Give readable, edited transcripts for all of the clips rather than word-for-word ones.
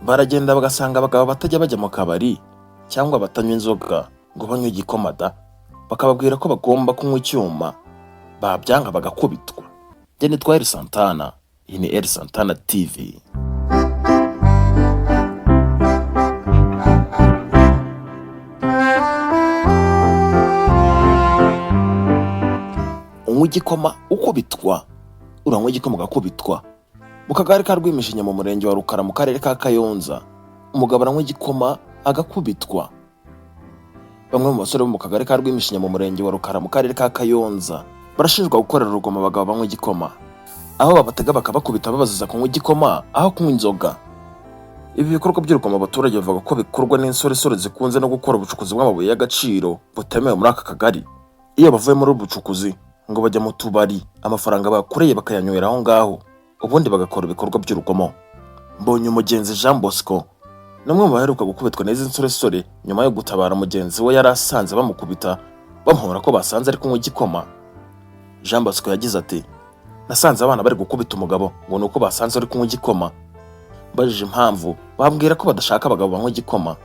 baragenda bagasanga abagabo batajya bajya mu kabari cyangwa batanywa inzoga ngo banywe igikoma da, bakababwira ko bagomba kunywa icyuma, babyanga bagakubitwa. Njye nitwa El Santana, iyi ni El Santana TV. Unywa igikoma ukubitwa, uranywa igikoma ugakubitwa. Mu kagari ka Rwimishinya mu murenge wa Rukara mu karere ka Kayonza, umugabo aranywa igikoma agakubitwa. Bamwe mu basore bo mu kagari ka Rwimishinya mu murenge wa Rukara mu karere ka Kayonza barashinjwa gukorera urugomo abagabo banywa igikoma, aho babatega bakabakubita babaziza kunywa igikoma aho kunywa inzoga. Ibi bikorwa by'urugomo abaturage bavuga ko bikorwa n'insoresore zikunze no gukora ubucukuzi bw'amabuye y'agaciro butemewe muri aka kagari. Iyo bavuye muri ubucukuzi ngo bajya mu tubari, amafaranga bakoreye bakayanywera aho ngaho, ubundi bagakora ibikorwa by'urugomo. Mbonye umugenzi Jean Bosco namwe mu baheruka gukubitwa n'izi nsoresore nyuma yo gutabara mugenzi we yari asanze bamukubita bamuhora ko basanze ari kunywa igikoma. Jean Bosco yagize ati, nasanze abana bari gukubita umugabo ngo nuko basanze ari kunywa igikoma. Bajije impamvu bambwira ko badashaka abagabo banywa igikoma.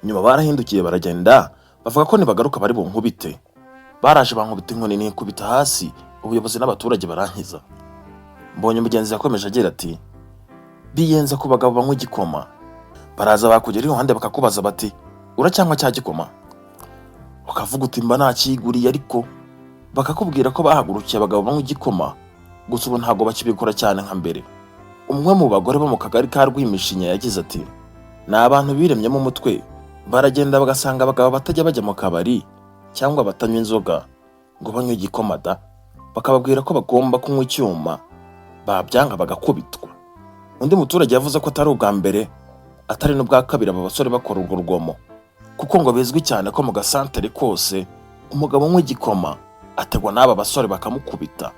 Nyuma barahindukiye baragenda bavuga ko nibagaruka bari bunkubite. Baraje bankubita inkoni nikubita hasi, ubuyobozi n'abaturage barankiza. Mbonye umugenzi yakomeje agira ati, biyenza ku bagabo banywa igikoma. Baraza bakugera iruhande bakakubaza bati, uracyanywa cya gikoma? Ukavuga uti mba nakiguriye, ariko bakakubwira ko bahagurukiye abagabo banywa igikoma, gusa ubu ntabwo bakibikora cyane nka mbere. Umwe mu bagore bo mu kagari ka Rwimishinya yagize ati, ni abantu biremyemo umutwe, baragenda bagasanga abagabo batajya bajya mu kabari cyangwa batanywa inzoga ngo banywe igikoma da, bakababwira ko bagomba kunywa icyuma, babyanga bagakubitwa. Undi muturage yavuze ko atari ubwa mbere atari n'ubwa kabiri aba basore bakora urwo rugomo, kuko ngo bizwi cyane ko mu gasantere kose umugabo unywa igikoma ategwa n'aba basore bakamukubita.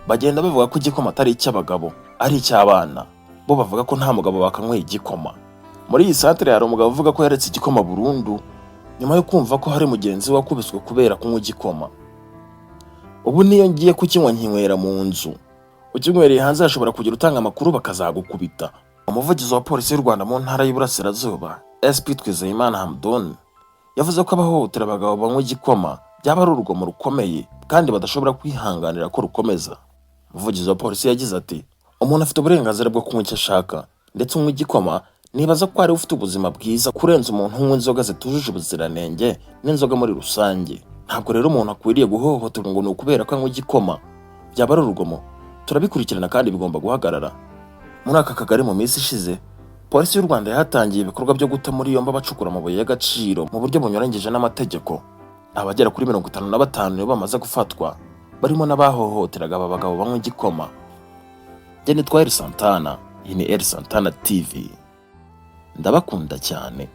Bagenda bavuga ko igikoma atari icy'abagabo ari icy'abana, bo bavuga ko nta mugabo bakanyweye igikoma. Muri iyi santere hari umugabo uvuga ko yaretse igikoma burundu nyuma yo kumva ko hari mugenzi we wakubiswe kubera kunywa igikoma. Ubu niyo ngiye kukinywa nkinywera mu nzu, ukinywereye hanze hashobora kugira utanga amakuru bakazagukubita. Umuvugizi wa polisi y'u Rwanda mu ntara y'Iburasirazuba SP Twizeyimana Hamdon yavuze ko abahohotera abagabo banywa igikoma byaba ari urugomo rukomeye kandi badashobora kwihanganira ko rukomeza. Umuvugizi wa polisi yagize ati, umuntu afite uburenganzira bwo kunywa icyo ashaka, ndetse unywa igikoma nibaza ko ari ufite ubuzima bwiza kurenza umuntu unywa inzoga zitujuje ubuziranenge n'inzoga muri rusange. Ntabwo rero umuntu akwiriye guhohoterwa ngo ni ukubera ko anywa igikoma. Byaba ari urugomo, turabikurikirana kandi bigomba guhagarara. Muri aka kagari mu minsi ishize, polisi y'u Rwanda yatangiye ibikorwa byo guta muri yombi abacukura amabuye y'agaciro mu buryo bunyuranyije n'amategeko. Abagera kuri 55 nibo bamaze gufatwa, barimo n'abahohoteraga aba bagabo banywa igikoma. Njye nitwa El Santana, iyi ni El Santana TV. Ndabakunda cyane.